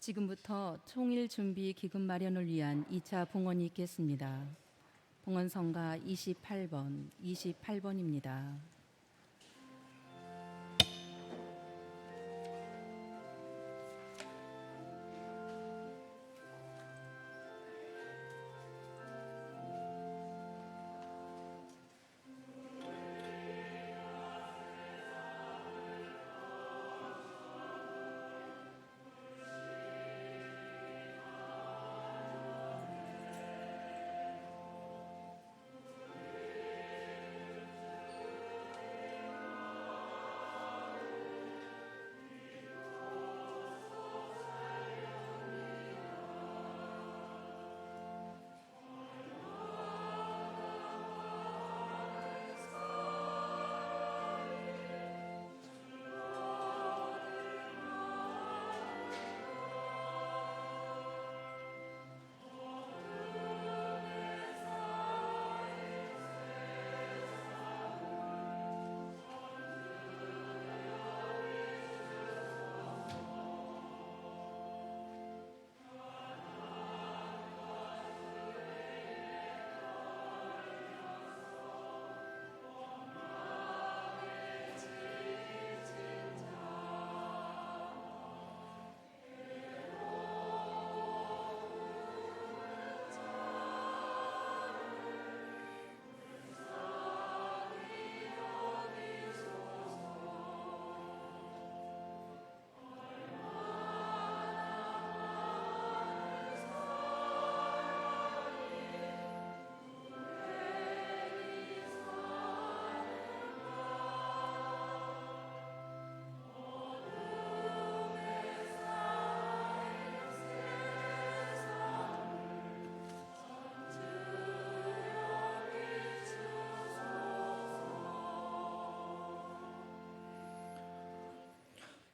지금부터 총일 준비 기금 마련을 위한 2차 봉헌이 있겠습니다. 봉헌성가 28번입니다.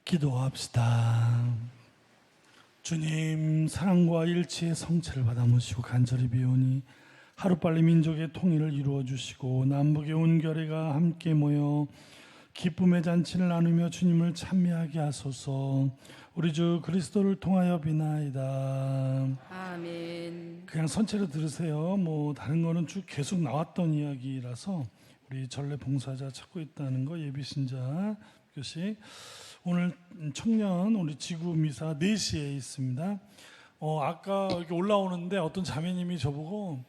기도합시다. 주님, 사랑과 일치의 성체를 받아 모시고 간절히 비오니 하루빨리 민족의 통일을 이루어 주시고 남북의 온결애가 함께 모여 기쁨의 잔치를 나누며 주님을 찬미하게 하소서. 우리 주 그리스도를 통하여 비나이다. 아멘. 그냥 선체로 들으세요. 뭐 다른 거는 쭉 계속 나왔던 이야기라서 우리 전래 봉사자 찾고 있다는 거, 예비신자 교식. 오늘 청년 우리 지구 미사 4시에 있습니다. 아까 이렇게 올라오는데 어떤 자매님이 저보고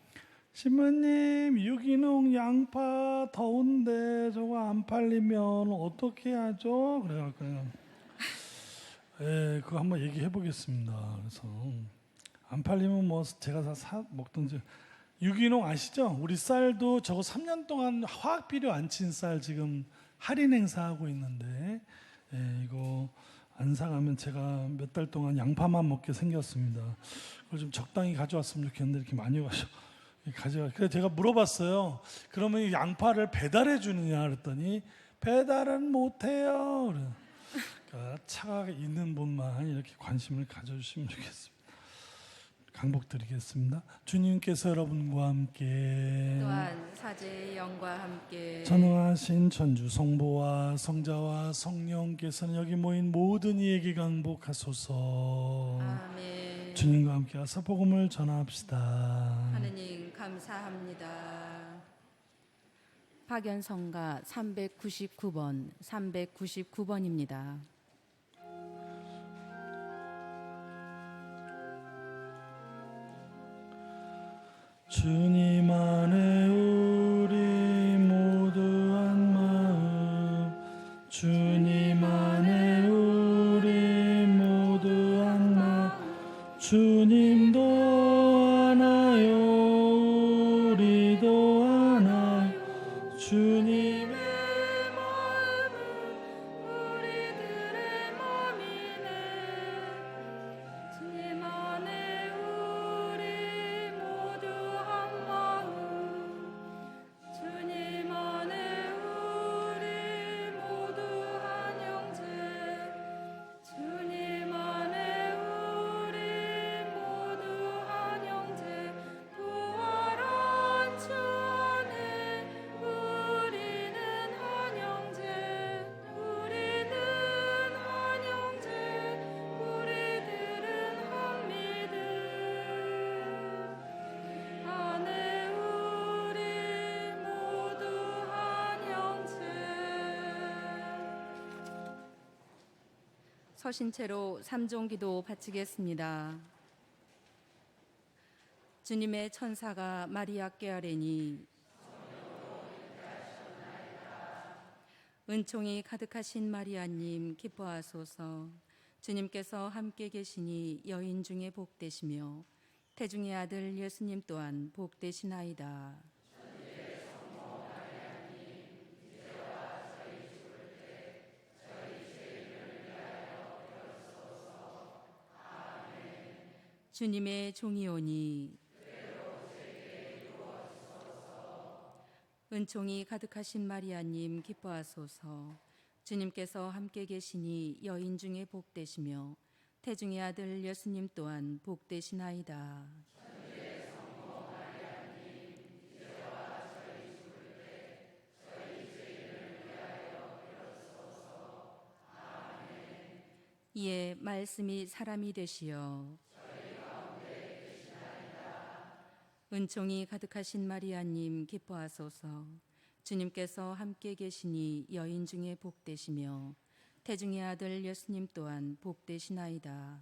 신부님 유기농 양파 더운데 저거 안 팔리면 어떻게 하죠? 그래갖고 그거 한번 얘기해 보겠습니다. 그래서 안 팔리면 뭐 제가 사 먹든지. 유기농 아시죠? 우리 쌀도 저거 3년 동안 화학 비료 안 친 쌀 지금 할인 행사하고 있는데 이거 안 사가면 제가 몇 달 동안 양파만 먹게 생겼습니다. 그걸 좀 적당히 가져왔으면 좋겠는데 이렇게 많이 가져가. 그래서 제가 물어봤어요. 그러면 양파를 배달해 주느냐 그랬더니 배달은 못해요. 그러니까 차가 있는 분만 이렇게 관심을 가져주시면 좋겠습니다. 강복드리겠습니다. 주님께서 여러분과 함께 또한 사제의 영과 함께 전능하신 천주 성부와 성자와 성령께서는 여기 모인 모든 이에게 강복하소서. 아멘. 주님과 함께 와서 복음을 전합시다. 하느님 감사합니다. 박연성가 399번입니다. 주님 안에 우리 모두 한 마음, 주님 안에 우리 모두 한 마음, 주님도 하나요 우리도 하나요 주님의 우리 서신 채로 삼종기도 바치겠습니다. 주님의 천사가 마리아께 아뢰니 은총이 가득하신 마리아님 기뻐하소서. 주님께서 함께 계시니 여인 중에 복되시며 태중의 아들 예수님 또한 복되시나이다. 주님의 종이오니 은총이 가득하신 마리아님 기뻐하소서. 주님께서 함께 계시니 여인 중에 복되시며 태중의 아들 예수님 또한 복되시나이다. 이에 말씀이 사람이 되시어 은총이 가득하신 마리아님 기뻐하소서. 주님께서 함께 계시니 여인 중에 복되시며 태중의 아들 예수님 또한 복되시나이다.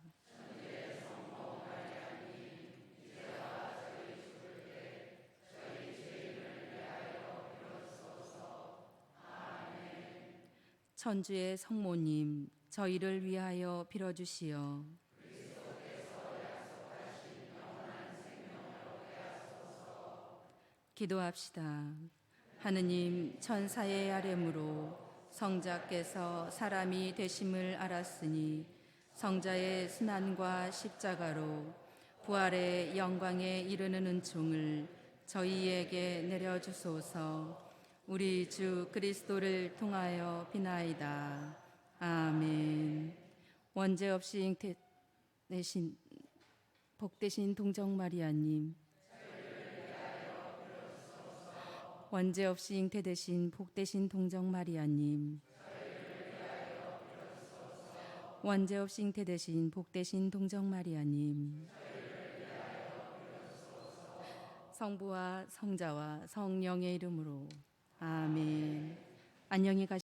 천주의 성모님, 저희를 위하여 빌어주시어. 기도합시다. 하느님, 천사의 아뢰므로 성자께서 사람이 되심을 알았으니 성자의 순환과 십자가로 부활의 영광에 이르는 은총을 저희에게 내려주소서. 우리 주 그리스도를 통하여 비나이다. 아멘. 원죄 없이 잉태되신 복되신 동정 마리아님, 원죄 없이 잉태되신 복되신 동정 마리아님, 원죄 없이 잉태되신 복되신 동정 마리아님, 성부와 성자와 성령의 이름으로 아멘. 안녕히 가시